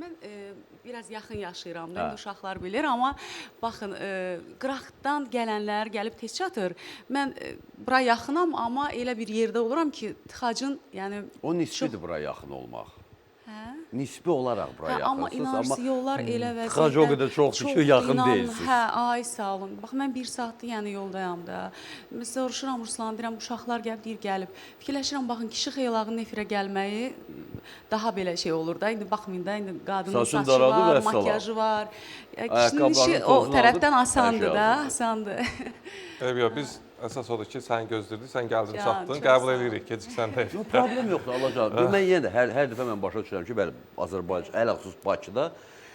Mən biraz yaxın yaşayıram da, indi uşaqlar bilir, amma baxın, qıraqdan gələnlər gəlib tez çatır. Mən bura yaxınam, amma elə bir yerdə oluram ki, tıxacın, yəni O nisbidir bura yaxın olmaq. Hə? Nisbi olaraq bura Amma yaxınsınız, inanırsınız, yollar elə vəziyyətdə... tıxac o qədər çoxdur ki, yaxın deyilsiniz. Hə, ay sağ olun. Bax, mən 1 saatdır yəni yoldayam da. Mən soruşuram Ruslan, deyirəm, uşaqlar gəlib. Fikirləşirəm, baxın, kişi xeyalağının efirə gəlməyi daha belə şey olur da. İndi baxmayın da, indi qadının Saçın saçı daradı, var, vəssalam. makyajı var. Kişinin Ayaqqabılarını işi o tozlandı, tərəfdən hər asandır şey da, hazırdır. asandır. Yox, biz əsas odur ki, sən gözləyirdik, sən gəldin, Can, çatdın, çox qəbul sağ ol. edirik, geciksən də. Yox, problem yoxdur, Allah canım. Mən yenə də hər dəfə mən başa düşürəm ki, bəli, Azərbaycan, ələxüsus Bakıda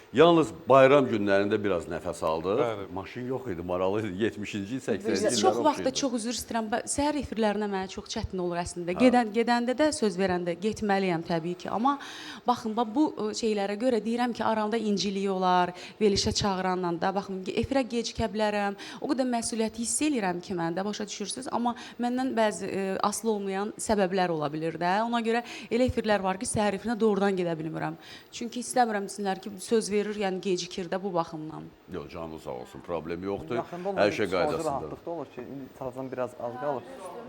yalnız bayram günlərində biraz nəfəs aldıq. Bəli. Maşın yox idi, maralı idi. 70-ci, 80-ci illər Çox vaxtda çox üzr istəyirəm. Səhər efirlərinə mənə çox çətin olur əslində. Gedəndə də söz verəndə getməliyəm təbii ki. Amma baxın, bu şeylərə görə deyirəm ki, aramda incilik olar, verilişə çağıranla da. Baxın, efirə gecikə bilərəm. O qədər məsuliyyəti hiss eləyirəm ki, mən də başa düşürsüz. Amma məndən bəzi asılı olmayan səbəblər ola bilir də. Ona görə elə efirlər var ki, səhər efirinə doğrudan gedə bilmirəm. Çünki istəmirəm desinlər ki, söz verir, yəni gecikir də bu baxımdan. Yox, canınız sağ olsun, problem yoxdur. Yaxında Hər şey qaydasındadır. rahatlıqda olur ki, indi çalacam biraz az qalır.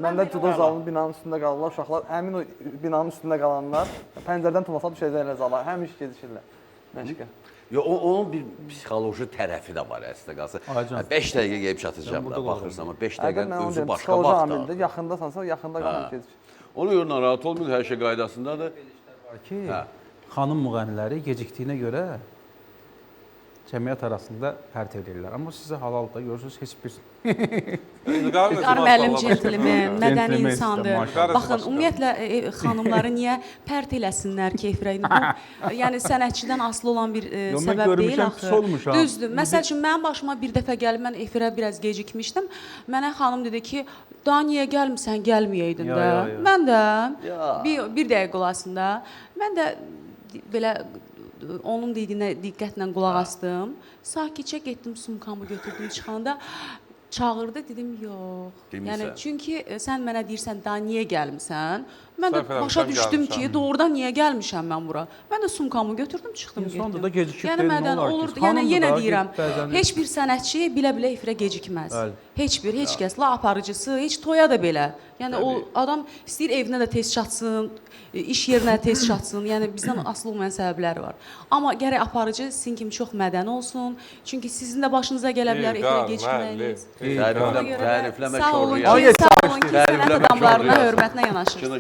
Məndə judo zalının binanın üstündə qalırlar uşaqlar. Həmin o binanın üstündə qalanlar pəncərədən tulasa düşəcəklər zala. Həmişə gecikirlər. Məşqə. Yox, onun bir psixoloji tərəfi də var əslində qalsa. 5 dəqiqə gəlib çatacağam da, baxırsan, amma 5 dəqiqənin özü başqa psixoloji vaxtdır. amildir. Yaxındasansa, yaxında qalır gecikir. Ona görə narahat olmayın, hər şey qaydasındadır. Var ki, xanım müğənniləri gecikdiyinə görə cəmiyyət arasında pərt edirlər. Amma sizə halal da görürsünüz, heç bir... Qarı müəllim centlmen, mədəni Centlmen insandır. sistem, Baxın, ümumiyyətlə xanımları niyə pərt eləsinlər ki, efirə? Bu, yəni sənətçidən asılı olan bir səbəb deyil axı. Düzdür. Məsəl üçün, mənim başıma bir dəfə gəlib, mən efirə biraz gecikmişdim. Mənə xanım dedi ki, daha niyə gəlmirsən, gəlməyəydin də. Mən də bir dəqiqə olasında, mən də belə onun dediyinə diqqətlə qulaq asdım. Sakitcə getdim, sumkamı götürdüm, çıxanda çağırdı, dedim, yox. Yəni, çünki sən mənə deyirsən, daha niyə gəlmirsən? Mən də başa düşdüm ki, doğrudan niyə gəlmişəm mən bura? Mən də sumkamı götürdüm, çıxdım, getdim. İnsan da gecikib yəni, deyil, nə olar ki? Yəni, yenə deyirəm, heç bir sənətçi bilə-bilə efirə gecikməz. Heç kəs, la aparıcısı, heç toya da belə. Yəni, o adam istəyir evinə də tez çatsın, iş yerinə tez çatsın. Yəni, bizdən asılı olmayan səbəbləri var. Amma gərək aparıcı sizin kimi çox mədəni olsun. Çünki sizin də başınıza gələ bilər efirə gecikməyiniz. Tərifləmə Sağ olun körlüyə. ki, sənət adamlarına hörmətinə yanaşırsınız.